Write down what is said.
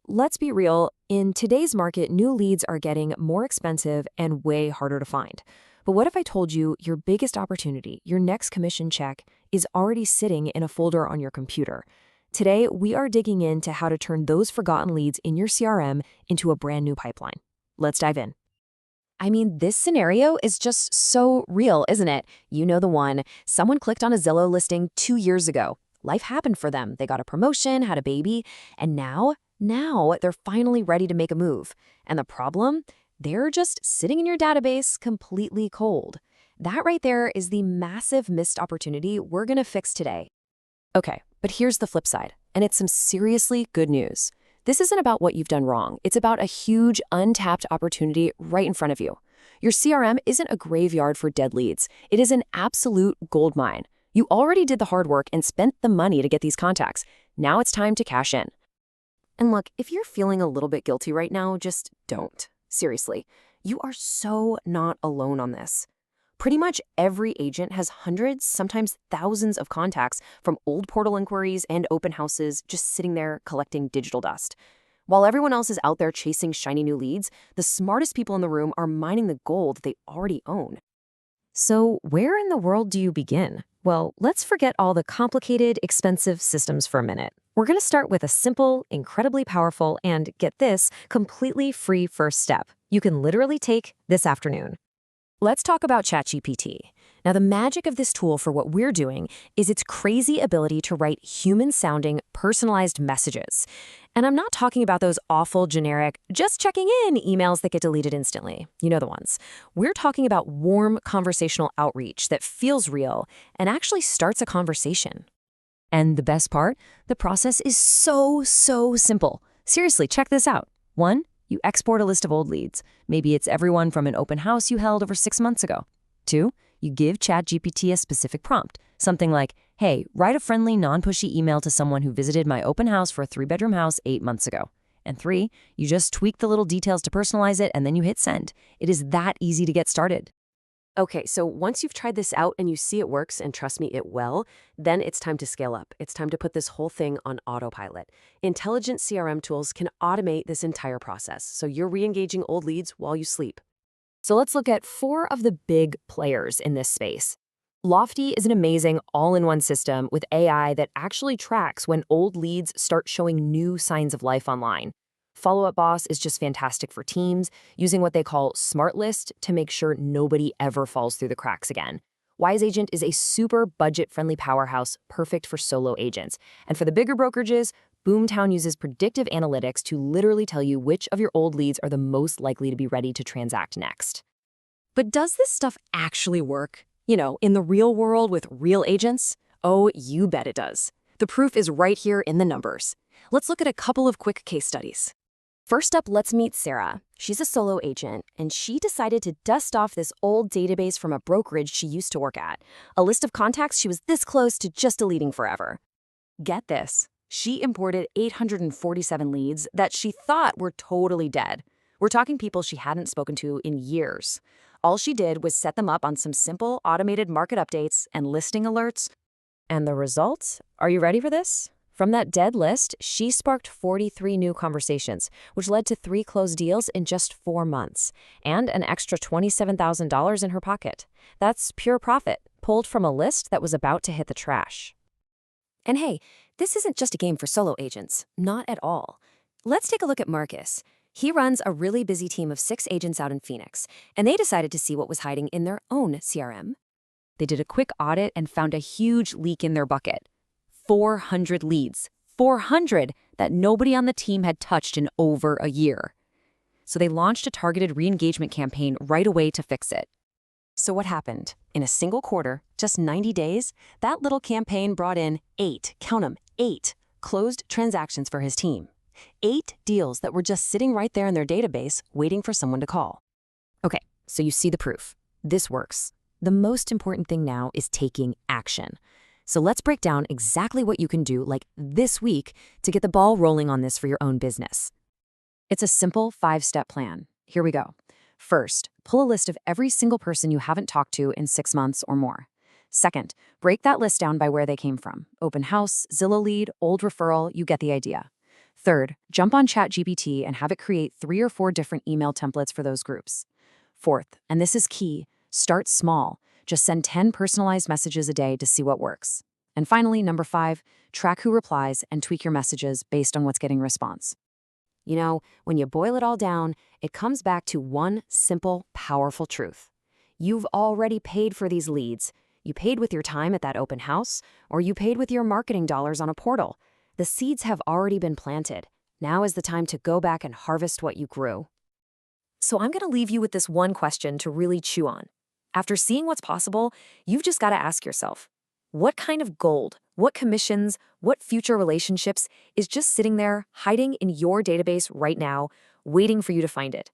Let's be real, in today's market, new leads are getting more expensive and way harder to find. But what if I told you your biggest opportunity, your next commission check, is already sitting in a folder on your computer? Today, we are digging into how to turn those forgotten leads in your CRM into a brand new pipeline. Let's dive in. I mean, this scenario is just so real, isn't it? You know the one. Someone clicked on a Zillow listing 2 years ago. Life happened for them. They got a promotion, had a baby, and now they're finally ready to make a move. And the problem? They're just sitting in your database completely cold. That right there is the massive missed opportunity we're going to fix today. Okay, but here's the flip side, and it's some seriously good news. This isn't about what you've done wrong. It's about a huge, untapped opportunity right in front of you. Your CRM isn't a graveyard for dead leads. It is an absolute goldmine. You already did the hard work and spent the money to get these contacts. Now it's time to cash in. And look, if you're feeling a little bit guilty right now, just don't. Seriously, you are so not alone on this. Pretty much every agent has hundreds, sometimes thousands of contacts from old portal inquiries and open houses just sitting there collecting digital dust. While everyone else is out there chasing shiny new leads, the smartest people in the room are mining the gold they already own. So where in the world do you begin? Well, let's forget all the complicated, expensive systems for a minute. We're going to start with a simple, incredibly powerful, and get this, completely free first step you can literally take this afternoon. Let's talk about ChatGPT. Now, the magic of this tool for what we're doing is its crazy ability to write human-sounding, personalized messages. And I'm not talking about those awful, generic, just checking in emails that get deleted instantly. You know the ones. We're talking about warm conversational outreach that feels real and actually starts a conversation. And the best part? The process is so simple. Seriously, check this out. 1. You export a list of old leads. Maybe it's everyone from an open house you held over 6 months ago. 2. You give ChatGPT a specific prompt. Something like, hey, write a friendly, non-pushy email to someone who visited my open house for a 3-bedroom house 8 months ago. And 3, you just tweak the little details to personalize it and then you hit send. It is that easy to get started. Okay, so once you've tried this out and you see it works, and trust me, it will, then it's time to scale up. It's time to put this whole thing on autopilot. Intelligent CRM tools can automate this entire process, so you're re-engaging old leads while you sleep. So let's look at 4 of the big players in this space. Lofty is an amazing all-in-one system with AI that actually tracks when old leads start showing new signs of life online. Follow Up Boss is just fantastic for teams, using what they call Smart List to make sure nobody ever falls through the cracks again. Wise Agent is a super budget-friendly powerhouse, perfect for solo agents. And for the bigger brokerages, Boomtown uses predictive analytics to literally tell you which of your old leads are the most likely to be ready to transact next. But does this stuff actually work? You know, in the real world with real agents? Oh, you bet it does. The proof is right here in the numbers. Let's look at a couple of quick case studies. First up, let's meet Sarah. She's a solo agent, and she decided to dust off this old database from a brokerage she used to work at, a list of contacts she was this close to just deleting forever. Get this, she imported 847 leads that she thought were totally dead. We're talking people she hadn't spoken to in years. All she did was set them up on some simple automated market updates and listing alerts. And the results? Are you ready for this? From that dead list, she sparked 43 new conversations, which led to 3 closed deals in just 4 months, and an extra $27,000 in her pocket. That's pure profit, pulled from a list that was about to hit the trash. And hey, this isn't just a game for solo agents. Not at all. Let's take a look at Marcus. He runs a really busy team of 6 agents out in Phoenix, and they decided to see what was hiding in their own CRM. They did a quick audit and found a huge leak in their bucket. 400 leads. 400 that nobody on the team had touched in over a year. So they launched a targeted re-engagement campaign right away to fix it. So what happened? In a single quarter, just 90 days, that little campaign brought in 8, count 'em, 8 closed transactions for his team. 8 deals that were just sitting right there in their database waiting for someone to call. Okay, so you see the proof. This works. The most important thing now is taking action. So let's break down exactly what you can do, like this week, to get the ball rolling on this for your own business. It's a simple 5-step plan. Here we go. First, pull a list of every single person you haven't talked to in 6 months or more. Second, break that list down by where they came from. Open house, Zillow lead, old referral, you get the idea. Third, jump on ChatGPT and have it create 3 or 4 different email templates for those groups. Fourth, and this is key, start small. Just send 10 personalized messages a day to see what works. And finally, number 5, track who replies and tweak your messages based on what's getting response. You know, when you boil it all down, it comes back to one simple, powerful truth. You've already paid for these leads. You paid with your time at that open house, or you paid with your marketing dollars on a portal. The seeds have already been planted. Now is the time to go back and harvest what you grew. So I'm going to leave you with this one question to really chew on. After seeing what's possible, you've just got to ask yourself, what kind of gold, what commissions, what future relationships is just sitting there, hiding in your database right now, waiting for you to find it?